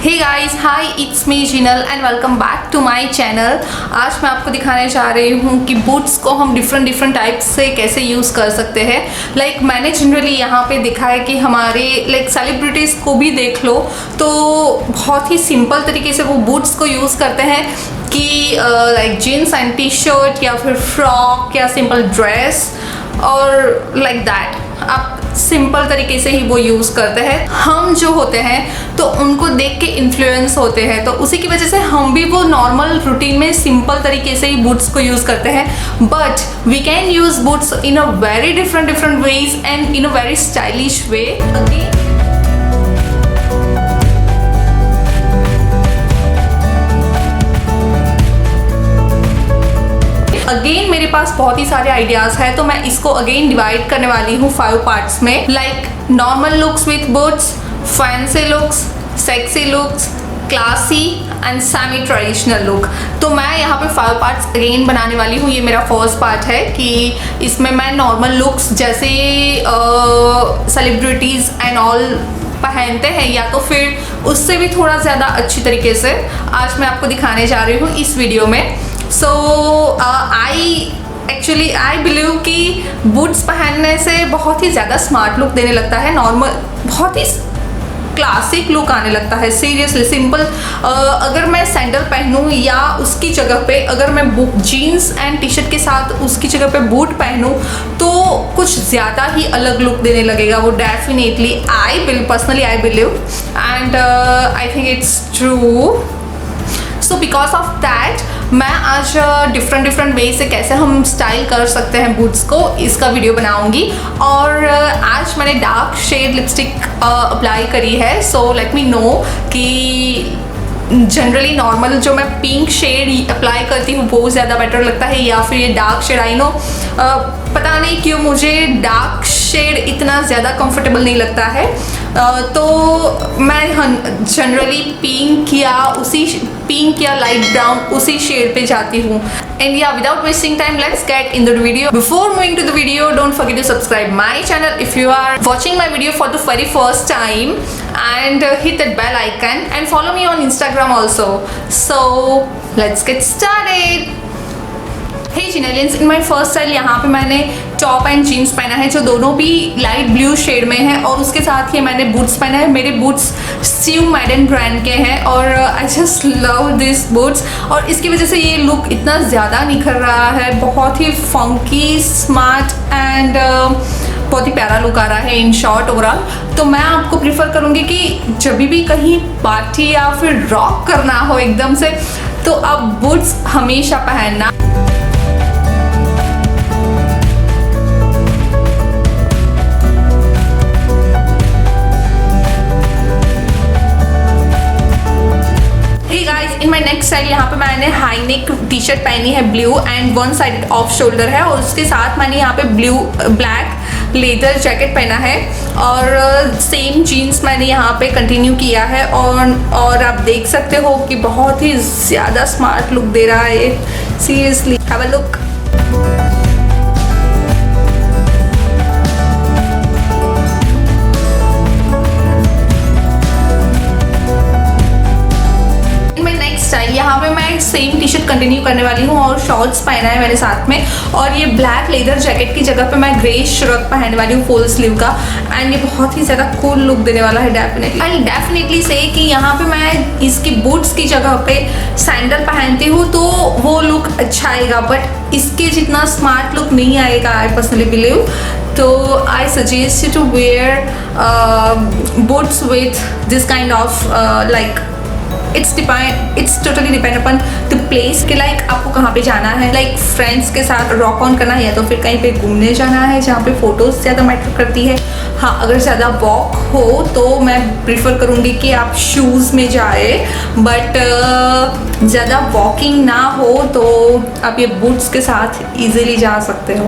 Hey guys, hi, it's me Jinal and welcome back to my channel. आज मैं आपको दिखाने जा रही हूँ कि बूट्स को हम डिफरेंट टाइप्स से कैसे यूज़ कर सकते हैं। मैंने जनरली यहाँ पे देखा है कि हमारे सेलिब्रिटीज़ को भी देख लो तो बहुत ही सिंपल तरीके से वो बूट्स को यूज़ करते हैं कि जीन्स एंड टी शर्ट या फिर फ्रॉक या सिंपल ड्रेस और लाइक दैट आप सिंपल तरीके से ही वो यूज़ करते हैं। हम जो होते हैं तो उनको देख के इन्फ्लुएंस होते हैं, तो उसी की वजह से हम भी वो नॉर्मल रूटीन में सिंपल तरीके से ही बूट्स को यूज़ करते हैं। But we can use boots in a very different ways and in a very stylish way. Again मेरे पास बहुत ही सारे आइडियाज़ हैं, तो मैं इसको अगेन डिवाइड करने वाली हूँ 5 पार्ट्स में। Normal looks with boots, fancy looks, sexy looks, classy and semi traditional look. तो मैं यहाँ पे 5 पार्ट्स अगेन बनाने वाली हूँ। ये मेरा फर्स्ट पार्ट है कि इसमें मैं नॉर्मल लुक्स जैसे सेलिब्रिटीज़ एंड ऑल पहनते हैं या तो फिर उससे भी थोड़ा ज़्यादा अच्छी तरीके से आज मैं आपको दिखाने जा रही हूँ इस वीडियो में। सो आई बिलीव कि बूट्स पहनने से बहुत ही ज़्यादा स्मार्ट लुक देने लगता है, नॉर्मल बहुत ही क्लासिक लुक आने लगता है। सीरियसली सिंपल अगर मैं सैंडल पहनूं या उसकी जगह पे अगर मैं जीन्स एंड टी शर्ट के साथ उसकी जगह पे बूट पहनूं तो कुछ ज़्यादा ही अलग लुक देने लगेगा वो। Definitely personally I believe and I think it's true. So because of that मैं आज डिफरेंट वे से कैसे हम स्टाइल कर सकते हैं बूट्स को इसका वीडियो बनाऊंगी। और आज मैंने डार्क शेड लिपस्टिक अप्लाई करी है। सो लेट मी नो कि जनरली नॉर्मल जो मैं पिंक शेड अप्लाई करती हूँ वो ज़्यादा बेटर लगता है या फिर ये डार्क शेड। आई नो पता नहीं क्यों मुझे डार्क शेड इतना ज़्यादा कंफर्टेबल नहीं लगता है, तो मैं जनरली पिंक या लाइट ब्राउन उसी शेड पे जाती हूँ। And yeah without wasting time let's get in the video. Before moving to the video don't forget to subscribe my channel if you are watching my video for the very first time and hit that bell icon and follow me on Instagram also. So let's get started. Hey Genelians, in my first style यहाँ पे मैंने top and jeans पहना है जो दोनों भी light blue shade में है और उसके साथ ही मैंने बूट्स पहना है। मेरे बूट्स स्टीव मैडन ब्रांड के हैं और I just love this boots और इसकी वजह से ये लुक इतना ज़्यादा निखर रहा है, बहुत ही फंकी, स्मार्ट एंड बहुत ही प्यारा लुक आ रहा है इन शॉर्ट ओवरऑल। तो मैं आपको प्रीफर करूँगी कि जब भी कहीं पार्टी या फिर रॉक करना हो एकदम से तो आप बूट्स हमेशा पहनना। इन माई नेक्स्ट स्टाइल यहाँ पे मैंने हाई नेक टी शर्ट पहनी है blue and one side off shoulder है और उसके साथ मैंने यहाँ पे ब्लैक लेदर जैकेट पहना है और सेम जीन्स मैंने यहाँ पे कंटिन्यू किया है और आप देख सकते हो कि बहुत ही ज़्यादा स्मार्ट लुक दे रहा है। Seriously have a look. यहाँ पे मैं सेम टी शर्ट कंटिन्यू करने वाली हूँ और शॉर्ट्स पहना है मैंने साथ में और ये ब्लैक लेदर जैकेट की जगह पे मैं ग्रे शर्ट पहनने वाली हूँ फुल स्लीव का एंड ये बहुत ही ज़्यादा कूल लुक देने वाला है। डेफिनेटली से कि यहाँ पे मैं इसकी बूट्स की जगह पे सैंडल पहनती हूँ तो वो लुक अच्छा आएगा, बट इसके जितना स्मार्ट लुक नहीं आएगा आई पर्सनली बिलीव। तो I suggest you to wear boots with this kind of it's totally depend upon the place कि आपको कहाँ पे जाना है, फ्रेंड्स के साथ रॉक ऑन करना है या तो फिर कहीं पे घूमने जाना है जहाँ पे फोटोज ज़्यादा मैटर करती है। हाँ, अगर ज़्यादा वॉक हो तो मैं प्रीफर करूँगी कि आप शूज़ में जाए, बट ज़्यादा वॉकिंग ना हो तो आप ये बूट्स के साथ ईजिली जा सकते हो।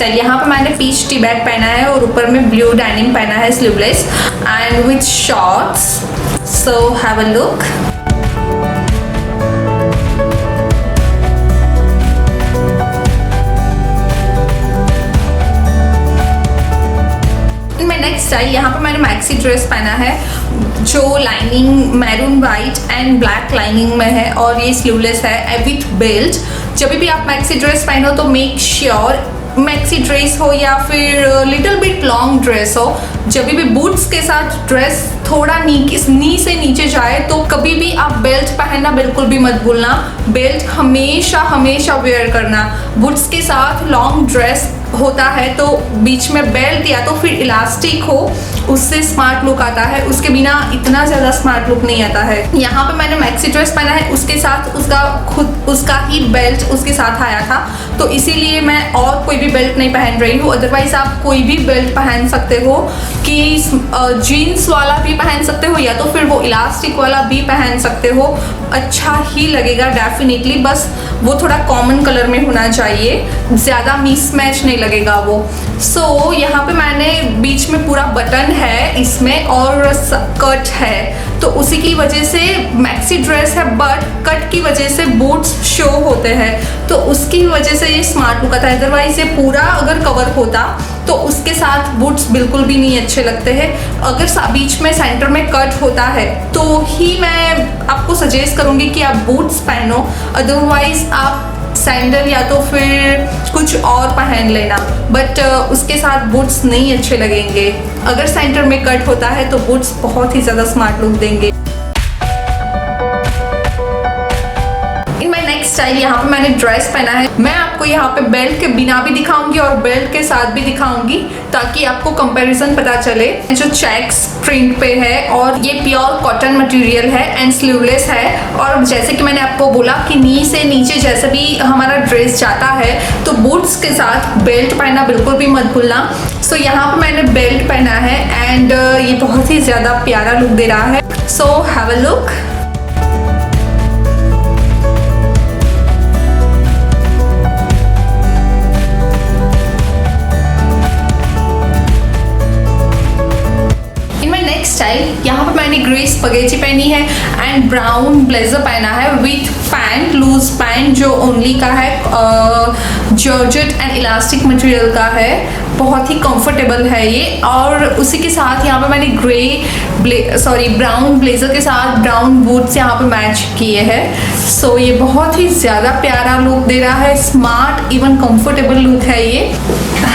यहाँ पे मैंने पीच टी बैग पहना है और ऊपर में ब्लू डेनिम पहना है sleeveless and with shorts. So have a look. Style, यहाँ पे मैंने मैक्सी ड्रेस पहना है जो lining maroon white and black lining में है और ये स्लीवलेस है विथ बेल्ट। जब भी आप मैक्सी ड्रेस पहनो तो मेक श्योर मैक्सी ड्रेस हो या फिर लिटिल बिट लॉन्ग ड्रेस हो, जब भी बूट्स के साथ ड्रेस थोड़ा नी से नीचे जाए तो कभी भी आप बेल्ट पहनना बिल्कुल भी मत भूलना। बेल्ट हमेशा हमेशा वेयर करना। बूट्स के साथ लॉन्ग ड्रेस होता है तो बीच में बेल्ट या तो फिर इलास्टिक हो, उससे स्मार्ट लुक आता है, उसके बिना इतना ज़्यादा स्मार्ट लुक नहीं आता है। यहाँ पे मैंने मैक्सी ड्रेस पहना है, उसके साथ उसका ही बेल्ट उसके साथ आया था, तो इसीलिए मैं और कोई भी बेल्ट नहीं पहन रही हूँ। अदरवाइज आप कोई भी बेल्ट पहन सकते हो, कि जीन्स वाला भी पहन सकते हो या तो फिर वो इलास्टिक वाला भी पहन सकते हो, अच्छा ही लगेगा डेफिनेटली। बस वो थोड़ा कॉमन कलर में होना चाहिए, ज़्यादा मिसमैच नहीं लगेगा वो। सो यहाँ पे मैंने बीच में पूरा बटन है इसमें और कट है, तो उसी की वजह से मैक्सी ड्रेस है बट कट की वजह से बूट्स शो होते हैं, तो उसकी वजह से ये स्मार्ट लुक आता है। अदरवाइज ये पूरा अगर कवर होता तो उसके साथ बूट्स बिल्कुल भी नहीं अच्छे लगते हैं। अगर बीच में सेंटर में कट होता है तो ही मैं आपको सजेस्ट करूँगी कि आप बूट्स पहनो, अदरवाइज आप सैंडल या तो फिर कुछ और पहन लेना, बट उसके साथ बूट्स नहीं अच्छे लगेंगे। अगर सेंटर में कट होता है तो बूट्स बहुत ही ज़्यादा स्मार्ट लुक देंगे। स्टाइल यहाँ पे मैंने ड्रेस पहना है, मैं आपको यहाँ पे बेल्ट के बिना भी दिखाऊंगी और बेल्ट के साथ भी दिखाऊंगी ताकि आपको कंपैरिजन पता चले। जो चेक्स प्रिंट पे है और ये प्योर कॉटन मटेरियल है एंड स्लीवलेस है, और जैसे कि मैंने आपको बोला कि नी से नीचे जैसे भी हमारा ड्रेस जाता है तो बूट्स के साथ बेल्ट पहनना बिल्कुल भी मत भूलना। सो यहाँ पे मैंने बेल्ट पहना है एंड ये बहुत ही ज़्यादा प्यारा लुक दे रहा है। So have a look. Style यहाँ पे मैंने ग्रे स्पगेटी पहनी है एंड ब्राउन ब्लेजर पहना है विथ पैंट, लूज पैंट जो ओनली का है, जॉर्जेट एंड इलास्टिक मटेरियल का है, बहुत ही कंफर्टेबल है ये। और उसी के साथ यहाँ पे मैंने ब्राउन ब्लेजर के साथ ब्राउन बूट्स यहाँ पे मैच किए हैं। सो ये बहुत ही ज़्यादा प्यारा लुक दे रहा है, स्मार्ट इवन कंफर्टेबल लुक है ये।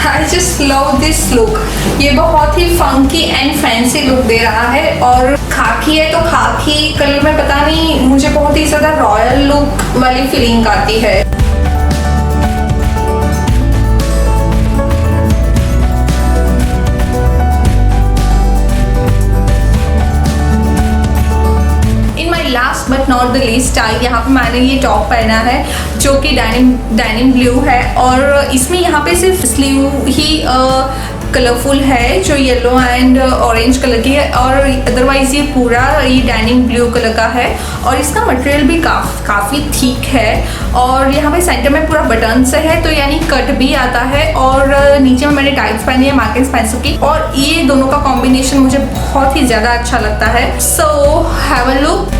I just love this look, ये बहुत ही फंकी एंड फैंसी लुक दे रहा है। और खाकी है तो खाकी कलर में पता नहीं मुझे बहुत ही ज़्यादा रॉयल लुक वाली फीलिंग आती है। Last but not the least style, यहाँ पे मैंने ये टॉप पहना है जो कि डेनिम ब्लू है और इसमें यहाँ पे सिर्फ स्लीव ही कलरफुल है जो येलो एंड ऑरेंज कलर की है, और अदरवाइज ये पूरा ये डेनिम ब्लू कलर का है और इसका मटेरियल भी काफ़ी थिक है। और यहाँ पे सेंटर में पूरा बटन से है तो यानी कट भी आता है, और नीचे में मैंने टाइट्स पहनी है मार्क एंड स्पेंसर की, और ये दोनों का कॉम्बिनेशन मुझे बहुत ही ज़्यादा अच्छा लगता है। So have a look.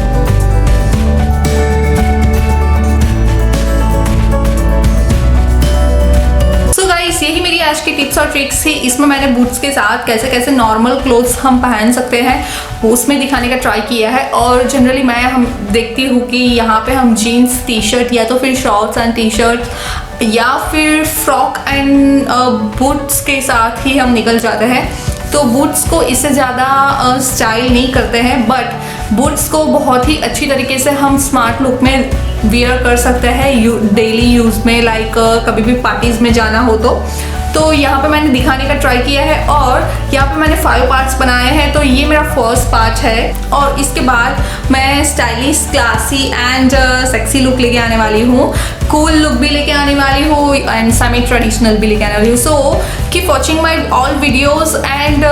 यही मेरी आज की टिप्स और ट्रिक्स थी। इसमें मैंने बूट्स के साथ कैसे कैसे नॉर्मल क्लोथ्स हम पहन सकते हैं वो उसमें दिखाने का ट्राई किया है। और जनरली हम देखती हूँ कि यहाँ पे हम जीन्स टी शर्ट या तो फिर शॉर्ट्स एंड टी शर्ट या फिर फ्रॉक एंड बूट्स के साथ ही हम निकल जाते हैं, तो बूट्स को इससे ज़्यादा स्टाइल नहीं करते हैं, बट बूट्स को बहुत ही अच्छी तरीके से हम स्मार्ट लुक में वियर कर सकते हैं डेली यूज़ में, लाइक कभी भी पार्टीज़ में जाना हो तो यहाँ पे मैंने दिखाने का ट्राई किया है। और यहाँ पे मैंने 5 पार्ट्स बनाए हैं, तो ये मेरा फर्स्ट पार्ट है और इसके बाद मैं stylish, classy and sexy look लेके आने वाली हूँ, कूल लुक भी लेके आने वाली हूँ एंड सेमी ट्रेडिशनल भी लेके आने वाली हूँ। So keep watching my all videos and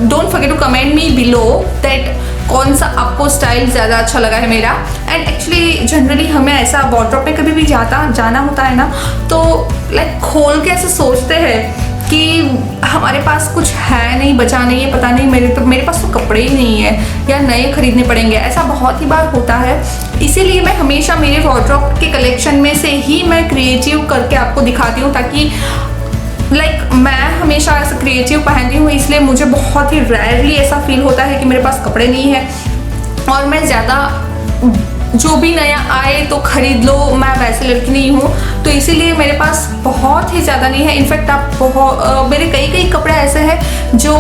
don't forget to comment me below that कौन सा आपको स्टाइल ज़्यादा अच्छा लगा है मेरा। एंड एक्चुअली जनरली हमें ऐसा वार्डरोब में कभी भी जाना होता है ना, तो लाइक खोल के ऐसे सोचते हैं कि हमारे पास कुछ है नहीं, बचा नहीं है, पता नहीं मेरे पास तो कपड़े ही नहीं है या नए खरीदने पड़ेंगे, ऐसा बहुत ही बार होता है। इसीलिए मैं हमेशा मेरे वार्डरोब के कलेक्शन में से ही मैं क्रिएटिव करके आपको दिखाती हूँ ताकि लाइक मैं हमेशा ऐसा क्रिएटिव पहनती हूँ, इसलिए मुझे बहुत ही रेयरली ऐसा फील होता है कि मेरे पास कपड़े नहीं है और मैं ज़्यादा जो भी नया आए तो खरीद लो, मैं वैसे लड़की नहीं हूँ, तो इसीलिए मेरे पास बहुत ही ज़्यादा नहीं है। इनफैक्ट आप मेरे कई कपड़े ऐसे हैं जो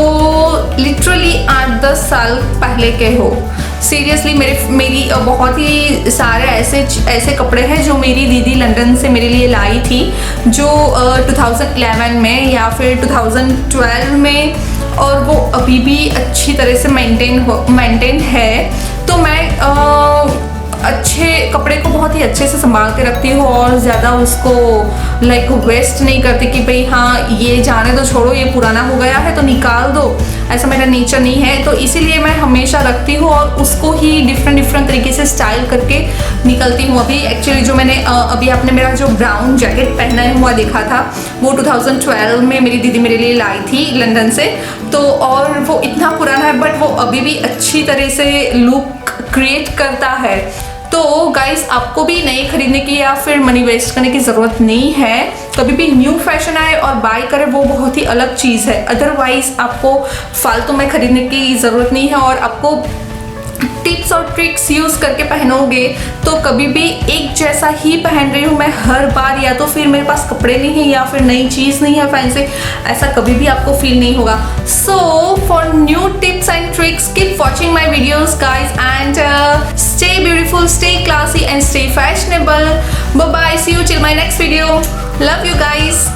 लिटरली 8-10 साल पहले के हो। सीरियसली मेरी बहुत ही सारे ऐसे कपड़े हैं जो मेरी दीदी लंदन से मेरे लिए लाई थी, जो 2011 में या फिर 2012 में, और वो अभी भी अच्छी तरह से मेंटेन है। तो मैं अच्छे कपड़े को बहुत ही अच्छे से संभाल के रखती हूँ और ज़्यादा उसको लाइक वेस्ट नहीं करती कि भाई हाँ ये जाने दो, छोड़ो, ये पुराना हो गया है तो निकाल दो, ऐसा मेरा नेचर नहीं है। तो इसीलिए मैं हमेशा रखती हूँ और उसको ही डिफरेंट तरीके से स्टाइल करके निकलती हूँ। अभी एक्चुअली जो मैंने अभी आपने मेरा जो ब्राउन जैकेट पहना हुआ देखा था, वो 2012 में मेरी दीदी मेरे लिए लाई थी लंदन से, तो और वो इतना पुराना है बट वो अभी भी अच्छी तरह से लुक क्रिएट करता है। तो गाइस, आपको भी नए खरीदने की या फिर मनी वेस्ट करने की ज़रूरत नहीं है। कभी भी न्यू फैशन आए और बाय करें वो बहुत ही अलग चीज़ है, अदरवाइज आपको फालतू में खरीदने की ज़रूरत नहीं है। और आपको टिप्स और ट्रिक्स यूज़ करके पहनोगे तो कभी भी एक जैसा ही पहन रही हूँ मैं हर बार, या तो फिर मेरे पास कपड़े नहीं है या फिर नई चीज़ नहीं है फैंसी, ऐसा कभी भी आपको फील नहीं होगा। So for new tips and tricks keep watching my videos guys and stay beautiful, stay classy and stay fashionable. Bye bye, see you till my next video. Love you guys.